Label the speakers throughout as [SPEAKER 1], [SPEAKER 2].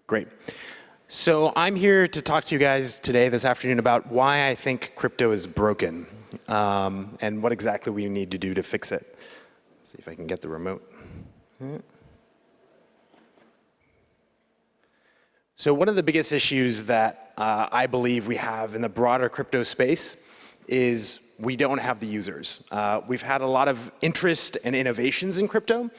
[SPEAKER 1] Great. So I'm here to talk to you guys today, this afternoon, about why I think crypto is broken and what exactly we need to do to fix it. Let's see if I can get the remote. So one of the biggest issues that I believe we have in the broader crypto space is we don't have the users. We've had a lot of interest and innovations in crypto,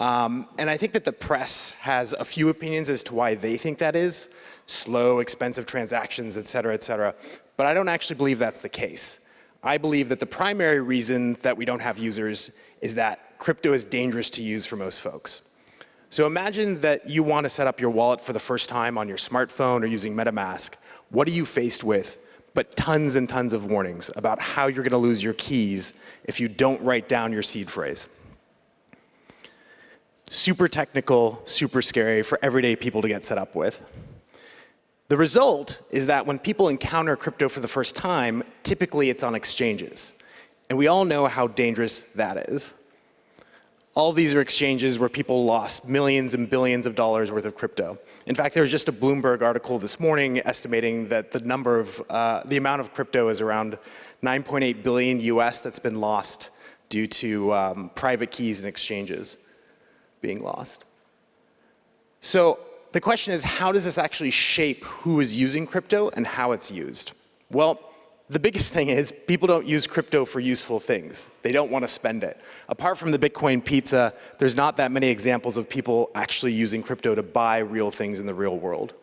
[SPEAKER 1] and I think that the press has a few opinions as to why they think that is. Slow, expensive transactions, et cetera, but I don't actually believe that's the case. I believe that the primary reason that we don't have users is that crypto is dangerous to use for most folks. So imagine that you want to set up your wallet for the first time on your smartphone or using MetaMask. What are you faced with but tons and tons of warnings about how you're going to lose your keys if you don't write down your seed phrase? Super technical, super scary for everyday people to get set up with. The result is that when people encounter crypto for the first time, typically it's on exchanges. And we all know how dangerous that is. All these are exchanges where people lost millions and billions of dollars worth of crypto. In fact, there was just a Bloomberg article this morning estimating that the amount of crypto is around 9.8 billion US that's been lost due to private keys and exchanges being lost. So the question is, how does this actually shape who is using crypto and how it's used? Well, the biggest thing is people don't use crypto for useful things. They don't want to spend it. Apart from the Bitcoin pizza, there's not that many examples of people actually using crypto to buy real things in the real world.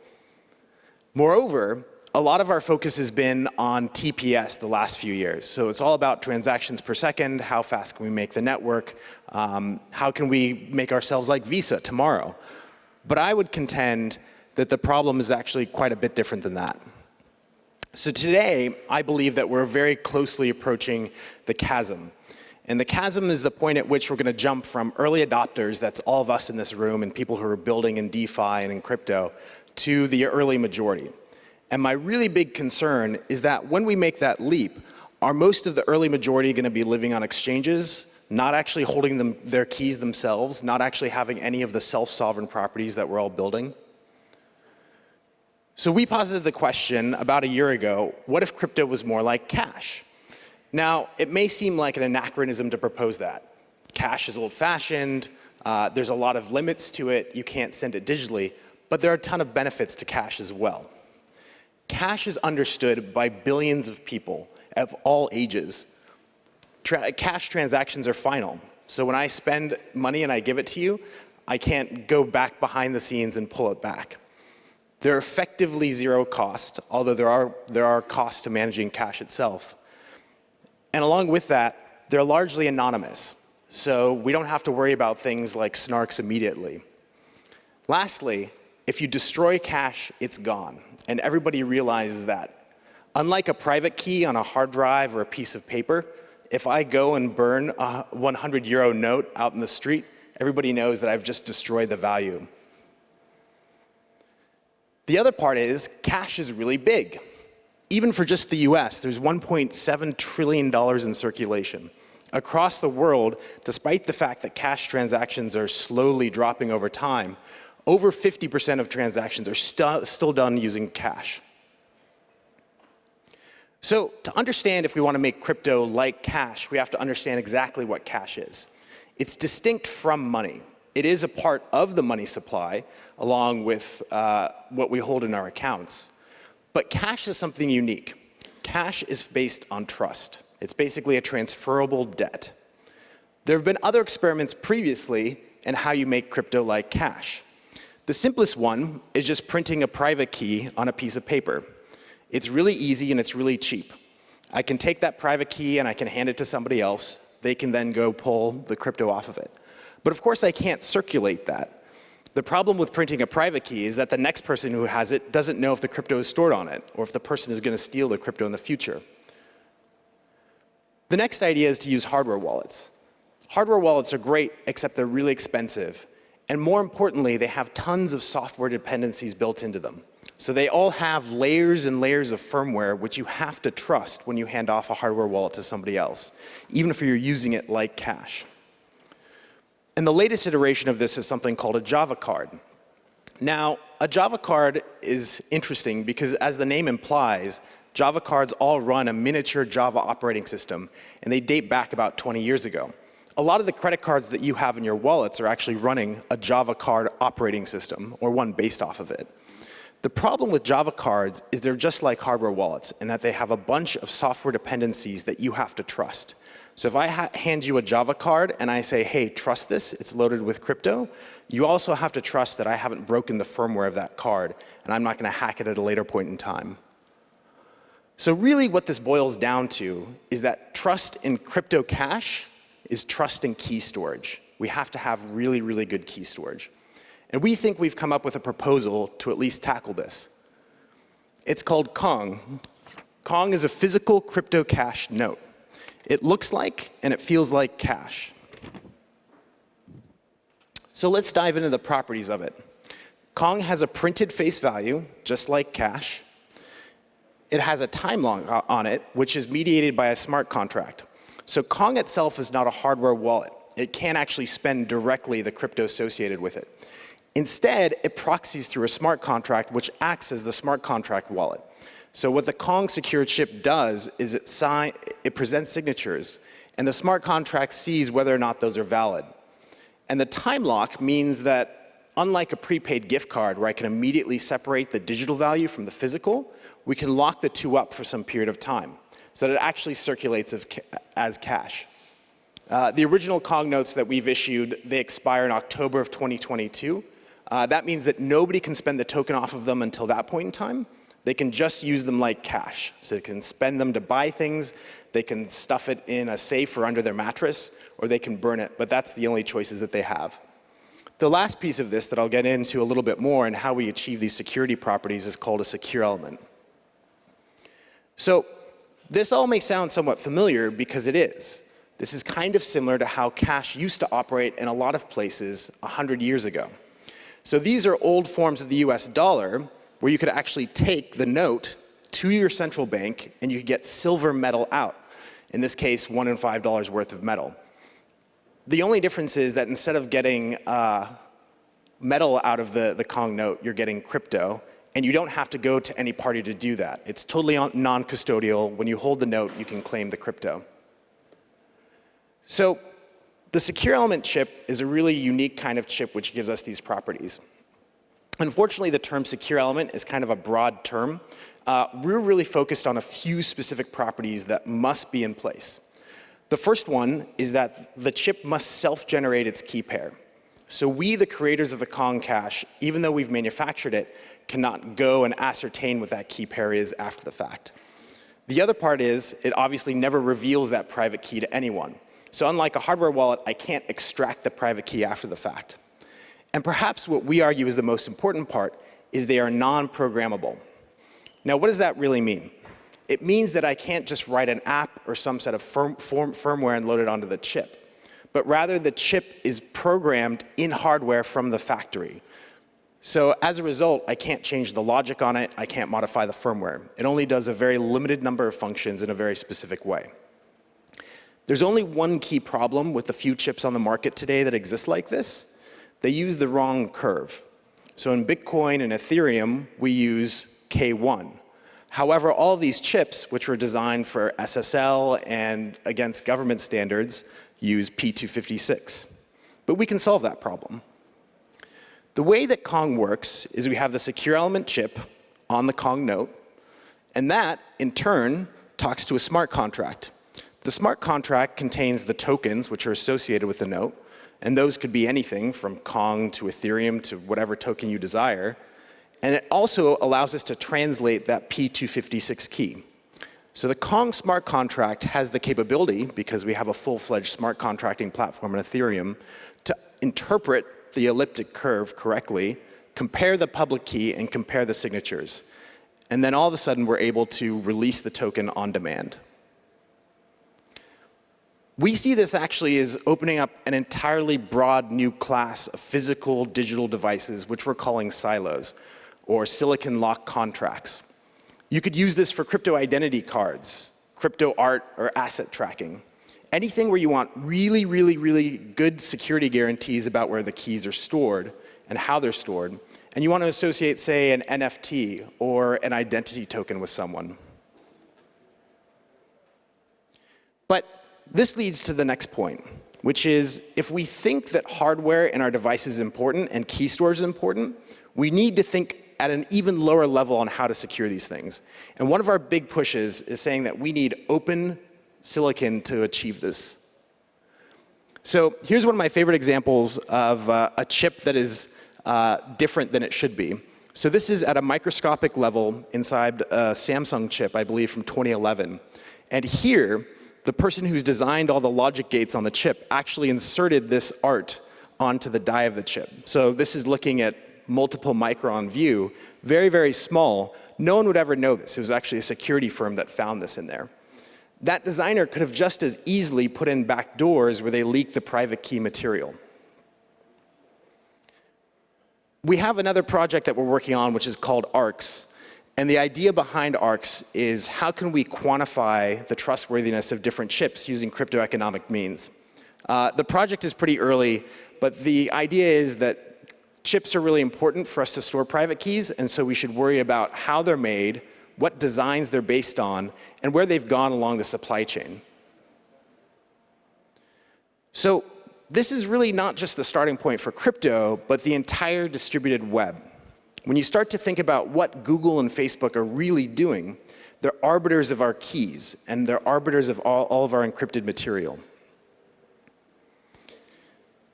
[SPEAKER 1] Moreover, a lot of our focus has been on TPS the last few years. So it's all about transactions per second, how fast can we make the network, how can we make ourselves like Visa tomorrow. But I would contend that the problem is actually quite a bit different than that. So today, I believe that we're very closely approaching the chasm. And the chasm is the point at which we're going to jump from early adopters, that's all of us in this room and people who are building in DeFi and in crypto, to the early majority. And my really big concern is that when we make that leap, are most of the early majority going to be living on exchanges, not actually holding their keys themselves, not actually having any of the self-sovereign properties that we're all building? So we posited the question about a year ago, what if crypto was more like cash? Now, it may seem like an anachronism to propose that. Cash is old-fashioned, there's a lot of limits to it, you can't send it digitally, but there are a ton of benefits to cash as well. Cash is understood by billions of people of all ages. Cash transactions are final. So when I spend money and I give it to you, I can't go back behind the scenes and pull it back. They're effectively zero cost, although there are costs to managing cash itself. And along with that, they're largely anonymous. So we don't have to worry about things like snarks immediately. Lastly, if you destroy cash, it's gone. And everybody realizes that. Unlike a private key on a hard drive or a piece of paper, if I go and burn a 100 euro note out in the street, everybody knows that I've just destroyed the value. The other part is cash is really big. Even for just the US, there's $1.7 trillion in circulation. Across the world, despite the fact that cash transactions are slowly dropping over time, over 50% of transactions are still done using cash. So to understand if we want to make crypto like cash, we have to understand exactly what cash is. It's distinct from money. It is a part of the money supply, along with what we hold in our accounts. But cash is something unique. Cash is based on trust. It's basically a transferable debt. There have been other experiments previously in how you make crypto like cash. The simplest one is just printing a private key on a piece of paper. It's really easy and it's really cheap. I can take that private key and I can hand it to somebody else. They can then go pull the crypto off of it. But of course, I can't circulate that. The problem with printing a private key is that the next person who has it doesn't know if the crypto is stored on it, or if the person is going to steal the crypto in the future. The next idea is to use hardware wallets. Hardware wallets are great, except they're really expensive. And more importantly, they have tons of software dependencies built into them. So they all have layers and layers of firmware which you have to trust when you hand off a hardware wallet to somebody else, even if you're using it like cash. And the latest iteration of this is something called a Java card. Now, a Java card is interesting because, as the name implies, Java cards all run a miniature Java operating system, and they date back about 20 years ago. A lot of the credit cards that you have in your wallets are actually running a Java card operating system, or one based off of it. The problem with Java cards is they're just like hardware wallets in that they have a bunch of software dependencies that you have to trust. So if I hand you a Java card and I say, hey, trust this, it's loaded with crypto, you also have to trust that I haven't broken the firmware of that card, and I'm not going to hack it at a later point in time. So really what this boils down to is that trust in crypto cash is trust in key storage. We have to have really, really good key storage. And we think we've come up with a proposal to at least tackle this. It's called Kkong. Kkong is a physical crypto cash note. It looks like and it feels like cash. So let's dive into the properties of it. Kkong has a printed face value, just like cash. It has a time lock on it, which is mediated by a smart contract. So Kkong itself is not a hardware wallet. It can't actually spend directly the crypto associated with it. Instead, it proxies through a smart contract, which acts as the smart contract wallet. So what the Kkong secured chip does is it presents signatures, and the smart contract sees whether or not those are valid. And the time lock means that, unlike a prepaid gift card where I can immediately separate the digital value from the physical, we can lock the two up for some period of time, so that it actually circulates as cash. The original Kkong notes that we've issued, they expire in October of 2022. That means that nobody can spend the token off of them until that point in time. They can just use them like cash. So they can spend them to buy things, they can stuff it in a safe or under their mattress, or they can burn it, but that's the only choices that they have. The last piece of this that I'll get into a little bit more and how we achieve these security properties is called a secure element. So this all may sound somewhat familiar because it is. This is kind of similar to how cash used to operate in a lot of places 100 years ago. So these are old forms of the US dollar where you could actually take the note to your central bank and you could get silver metal out. In this case, $1 and $5 worth of metal. The only difference is that instead of getting metal out of the Kkong note, you're getting crypto, and you don't have to go to any party to do that. It's totally non-custodial. When you hold the note, you can claim the crypto. So the secure element chip is a really unique kind of chip which gives us these properties. Unfortunately, the term secure element is kind of a broad term. We're really focused on a few specific properties that must be in place. The first one is that the chip must self-generate its key pair. So we, the creators of the Kkong cache, even though we've manufactured it, cannot go and ascertain what that key pair is after the fact. The other part is it obviously never reveals that private key to anyone. So unlike a hardware wallet, I can't extract the private key after the fact. And perhaps what we argue is the most important part is they are non-programmable. Now, what does that really mean? It means that I can't just write an app or some set of firmware and load it onto the chip, but rather the chip is programmed in hardware from the factory. So as a result, I can't change the logic on it, I can't modify the firmware. It only does a very limited number of functions in a very specific way. There's only one key problem with the few chips on the market today that exist like this. They use the wrong curve. So in Bitcoin and Ethereum, we use K1. However, all of these chips, which were designed for SSL and against government standards, use P256. But we can solve that problem. The way that Kkong works is we have the secure element chip on the Kkong note, and that, in turn, talks to a smart contract. The smart contract contains the tokens which are associated with the note, and those could be anything from Kkong to Ethereum to whatever token you desire. And it also allows us to translate that P256 key. So the Kkong smart contract has the capability, because we have a full-fledged smart contracting platform in Ethereum, to interpret the elliptic curve correctly, compare the public key, and compare the signatures. And then all of a sudden, we're able to release the token on demand. We see this actually as opening up an entirely broad new class of physical digital devices, which we're calling silos, or silicon lock contracts. You could use this for crypto identity cards, crypto art, or asset tracking. Anything where you want really, really, really good security guarantees about where the keys are stored and how they're stored, and you want to associate, say, an NFT or an identity token with someone. But this leads to the next point, which is if we think that hardware in our device is important and key storage is important, we need to think at an even lower level on how to secure these things. And one of our big pushes is saying that we need open silicon to achieve this. So here's one of my favorite examples of a chip that is different than it should be. So this is at a microscopic level inside a Samsung chip, I believe, from 2011. And here, the person who's designed all the logic gates on the chip actually inserted this art onto the die of the chip. So this is looking at multiple micron view, very, very small. No one would ever know this. It was actually a security firm that found this in there. That designer could have just as easily put in back doors where they leak the private key material. We have another project that we're working on, which is called ARCs. And the idea behind ARCs is how can we quantify the trustworthiness of different chips using cryptoeconomic means. The project is pretty early, but the idea is that chips are really important for us to store private keys, and so we should worry about how they're made, what designs they're based on, and where they've gone along the supply chain. So this is really not just the starting point for crypto, but the entire distributed web. When you start to think about what Google and Facebook are really doing, they're arbiters of our keys, and they're arbiters of all of our encrypted material.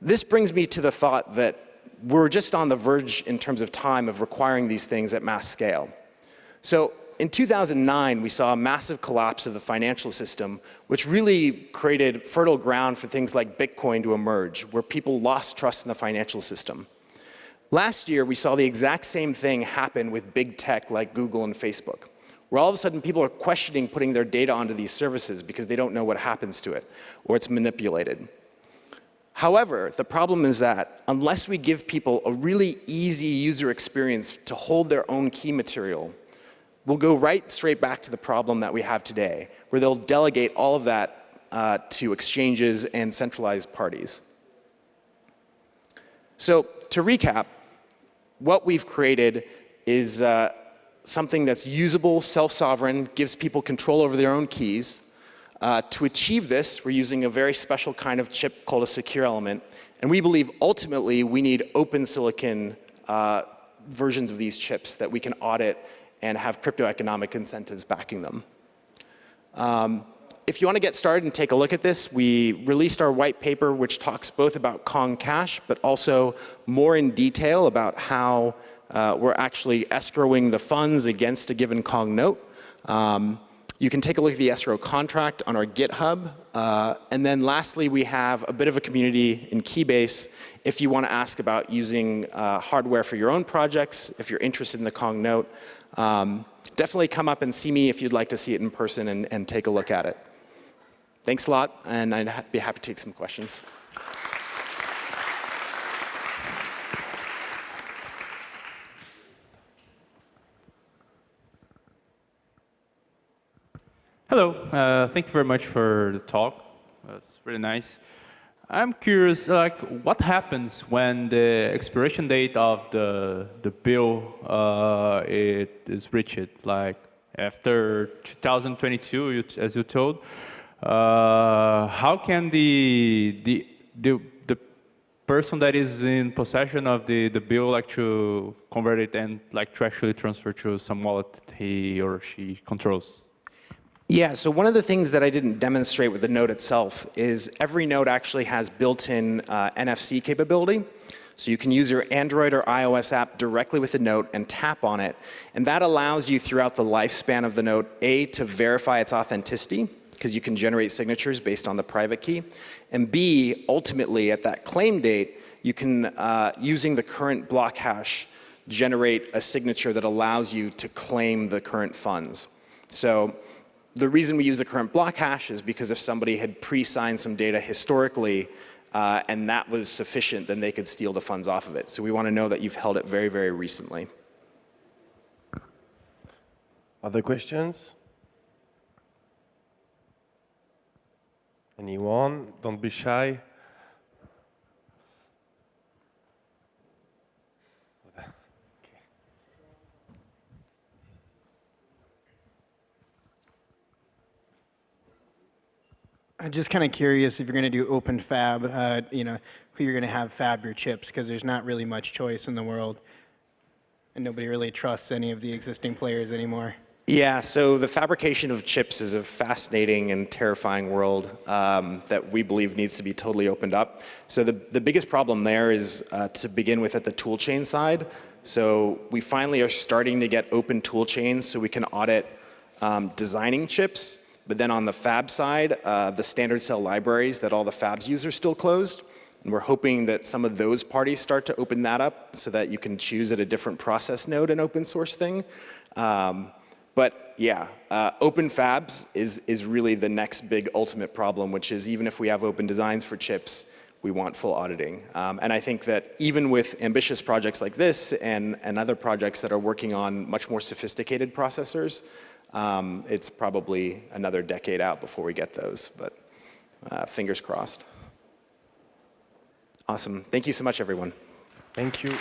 [SPEAKER 1] This brings me to the thought that we're just on the verge in terms of time of requiring these things at mass scale. So in 2009, we saw a massive collapse of the financial system, which really created fertile ground for things like Bitcoin to emerge, where people lost trust in the financial system. Last year, we saw the exact same thing happen with big tech like Google and Facebook, where all of a sudden people are questioning putting their data onto these services because they don't know what happens to it, or it's manipulated. However, the problem is that unless we give people a really easy user experience to hold their own key material, we'll go right straight back to the problem that we have today, where they'll delegate all of that to exchanges and centralized parties. So to recap, what we've created is something that's usable, self-sovereign, gives people control over their own keys. To achieve this, we're using a very special kind of chip called a secure element. And we believe ultimately we need open silicon versions of these chips that we can audit and have cryptoeconomic incentives backing them. If you want to get started and take a look at this, we released our white paper, which talks both about Kkong Cash, but also more in detail about how we're actually escrowing the funds against a given Kkong note. You can take a look at the escrow contract on our GitHub. And then lastly, we have a bit of a community in Keybase if you want to ask about using hardware for your own projects, if you're interested in the Kkong note. Definitely come up and see me if you'd like to see it in person and take a look at it. Thanks a lot, and I'd be happy to take some questions.
[SPEAKER 2] Hello, thank you very much for the talk. It's really nice. I'm curious, like, what happens when the expiration date of the bill it is reached? Like after 2022, as you told, how can the person that is in possession of the bill like to convert it and like to actually transfer to some wallet he or she controls?
[SPEAKER 1] Yeah, so one of the things that I didn't demonstrate with the node itself is every node actually has built-in NFC capability. So you can use your Android or iOS app directly with the node and tap on it. And that allows you throughout the lifespan of the node, A, to verify its authenticity, because you can generate signatures based on the private key. And B, ultimately, at that claim date, you can, using the current block hash, generate a signature that allows you to claim the current funds. So the reason we use the current block hash is because if somebody had pre-signed some data historically and that was sufficient, then they could steal the funds off of it. So we want to know that you've held it very, very recently.
[SPEAKER 3] Other questions? Anyone? Don't be shy.
[SPEAKER 4] I'm just kind of curious if you're going to do open fab, who you're going to have fab your chips, because there's not really much choice in the world, and nobody really trusts any of the existing players anymore.
[SPEAKER 1] Yeah, so the fabrication of chips is a fascinating and terrifying world that we believe needs to be totally opened up. So the biggest problem there is to begin with at the toolchain side. So we finally are starting to get open toolchains so we can audit designing chips. But then on the fab side, the standard cell libraries that all the fabs use are still closed. And we're hoping that some of those parties start to open that up so that you can choose at a different process node an open source thing. But yeah, open fabs is really the next big ultimate problem, which is even if we have open designs for chips, we want full auditing. And I think that even with ambitious projects like this and other projects that are working on much more sophisticated processors, it's probably another decade out before we get those, but fingers crossed. Awesome. Thank you so much, everyone.
[SPEAKER 3] Thank you.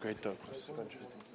[SPEAKER 3] Great talk. It was super interesting.